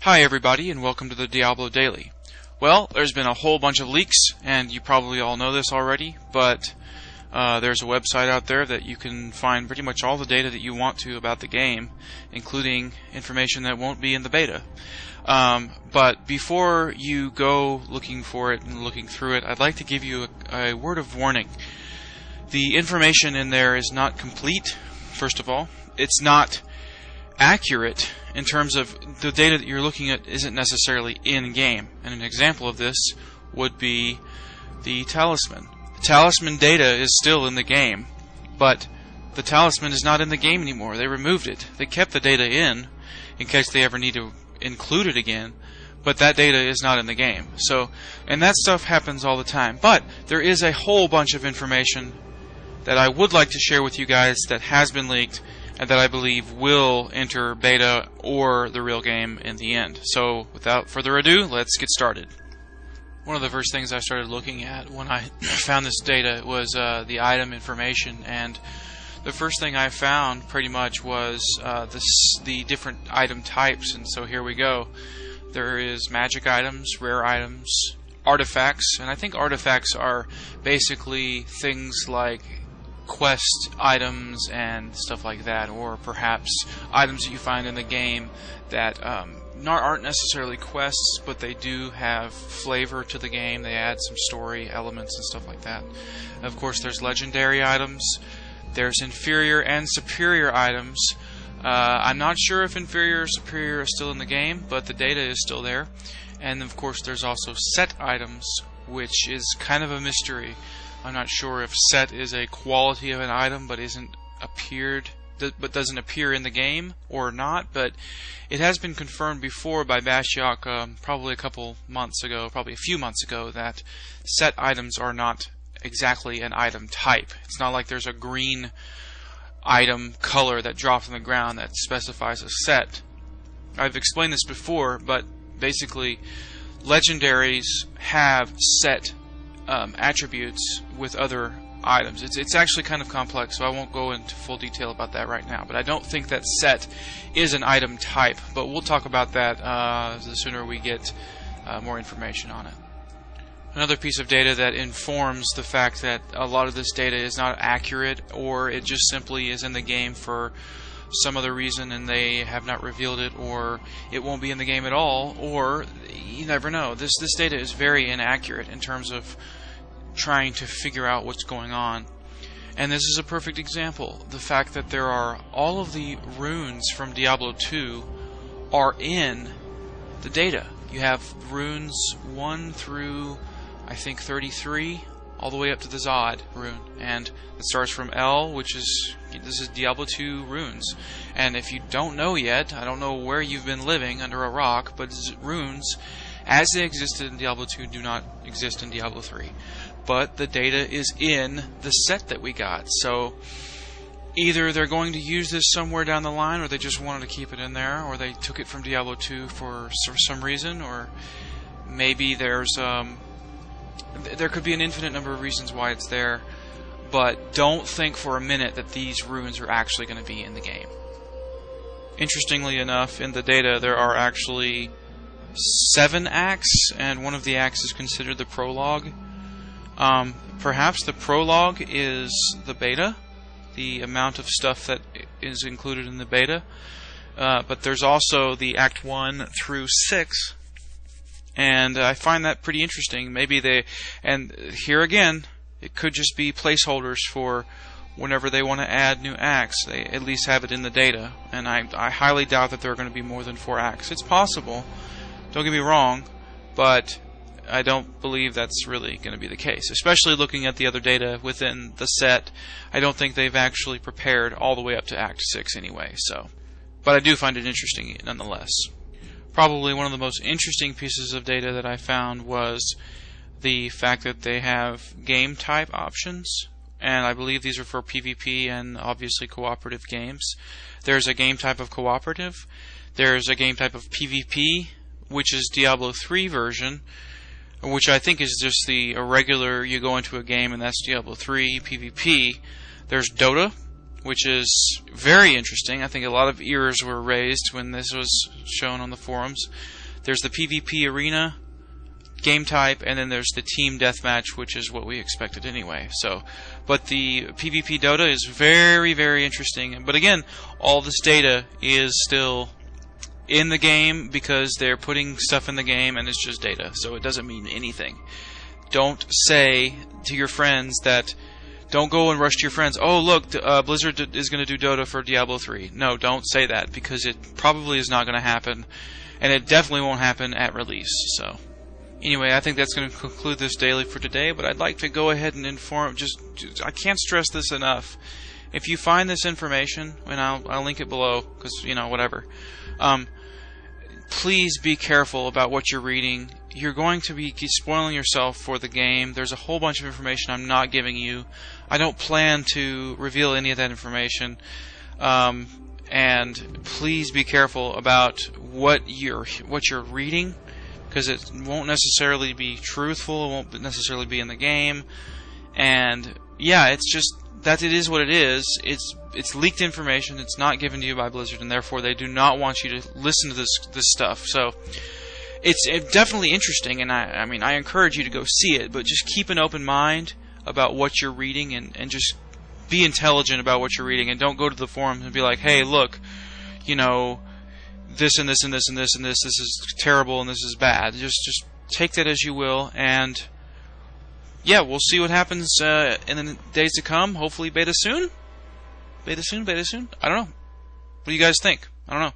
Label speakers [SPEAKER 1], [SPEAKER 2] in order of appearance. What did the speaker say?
[SPEAKER 1] Hi everybody, and welcome to the Diablo Daily. Well, there's been a whole bunch of leaks, and you probably all know this already, but there's a website out there that you can find pretty much all the data that you want to about the game, including information that won't be in the beta. But before you go looking for it and looking through it, I'd like to give you a word of warning. The information in there is not complete, first of all. It's not accurate in terms of the data that you're looking at isn't necessarily in-game. And an example of this would be the talisman. The talisman data is still in the game, but the talisman is not in the game anymore. They removed it. They kept the data in case they ever need to include it again, but that data is not in the game. So, and that stuff happens all the time. But there is a whole bunch of information that I would like to share with you guys that has been leaked and that I believe will enter beta or the real game in the end. So without further ado, let's get started. One of the first things I started looking at when I found this data was the item information, and the first thing I found pretty much was the different item types. And so here we go. There is magic items, rare items, artifacts, and I think artifacts are basically things like quest items and stuff like that, or perhaps items that you find in the game that aren't necessarily quests, but they do have flavor to the game. They add some story elements and stuff like that. Of course, there's legendary items. There's inferior and superior items. I'm not sure if inferior or superior is still in the game, but the data is still there. And of course, there's also set items, which is kind of a mystery. I'm not sure if set is a quality of an item but doesn't appear in the game or not, but it has been confirmed before by Bashiok probably a few months ago, that set items are not exactly an item type. It's not like there's a green item color that drops on the ground that specifies a set. I've explained this before, but basically legendaries have set attributes with other items. It's actually kind of complex, so I won't go into full detail about that right now, but I don't think that set is an item type, but we'll talk about that the sooner we get more information on it. Another piece of data that informs the fact that a lot of this data is not accurate, or it just simply is in the game for some other reason and they have not revealed it, or it won't be in the game at all, or you never know. This data is very inaccurate in terms of trying to figure out what's going on. And this is a perfect example. The fact that there are all of the runes from Diablo 2 are in the data. You have runes 1 through I think 33, all the way up to the Zod rune, and it starts from L, this is Diablo 2 runes. And if you don't know yet, I don't know where you've been living under a rock, but runes, as they existed in Diablo 2, do not exist in Diablo 3. But the data is in the set that we got, so either they're going to use this somewhere down the line, or they just wanted to keep it in there, or they took it from Diablo 2 for some reason, or maybe there could be an infinite number of reasons why it's there, but don't think for a minute that these runes are actually going to be in the game. Interestingly enough, in the data there are actually 7 acts, and one of the acts is considered the prologue. Perhaps the prologue is the beta, the amount of stuff that is included in the beta, but there's also the Act 1 through 6. And I find that pretty interesting. And here again, it could just be placeholders for whenever they want to add new acts. They at least have it in the data. And I highly doubt that there are going to be more than 4 acts. It's possible, don't get me wrong, but I don't believe that's really going to be the case. Especially looking at the other data within the set, I don't think they've actually prepared all the way up to Act 6 anyway. But I do find it interesting nonetheless. Probably one of the most interesting pieces of data that I found was the fact that they have game type options, and I believe these are for PvP and obviously cooperative games. There's a game type of cooperative, there's a game type of PvP, which is Diablo 3 version, which I think is just the irregular, you go into a game and that's Diablo 3 PvP. There's Dota, which is very interesting. I think a lot of ears were raised when this was shown on the forums. There's the PvP arena game type, and then there's the team deathmatch, which is what we expected anyway. But the PvP Dota is very, very interesting. But again, all this data is still in the game because they're putting stuff in the game, and it's just data, so it doesn't mean anything. Don't say to your friends that. Don't go and rush to your friends. Oh, look, Blizzard is going to do Dota for Diablo 3. No, don't say that, because it probably is not going to happen, and it definitely won't happen at release. So, anyway, I think that's going to conclude this daily for today, but I'd like to go ahead and inform, I can't stress this enough. If you find this information, and I'll link it below, because, whatever, please be careful about what you're reading. You're going to be spoiling yourself for the game. There's a whole bunch of information I'm not giving you. I don't plan to reveal any of that information. And please be careful about what you're reading, because it won't necessarily be truthful. It won't necessarily be in the game. And yeah, it's just that it is what it is. It's leaked information. It's not given to you by Blizzard, and therefore they do not want you to listen to this stuff. So it's definitely interesting, and I encourage you to go see it, but just keep an open mind about what you're reading, and just be intelligent about what you're reading, and don't go to the forums and be like, hey, look, this and this and this and this and this is terrible and this is bad. Just take that as you will, and yeah, we'll see what happens in the days to come. Hopefully beta soon? Beta soon? I don't know. What do you guys think? I don't know.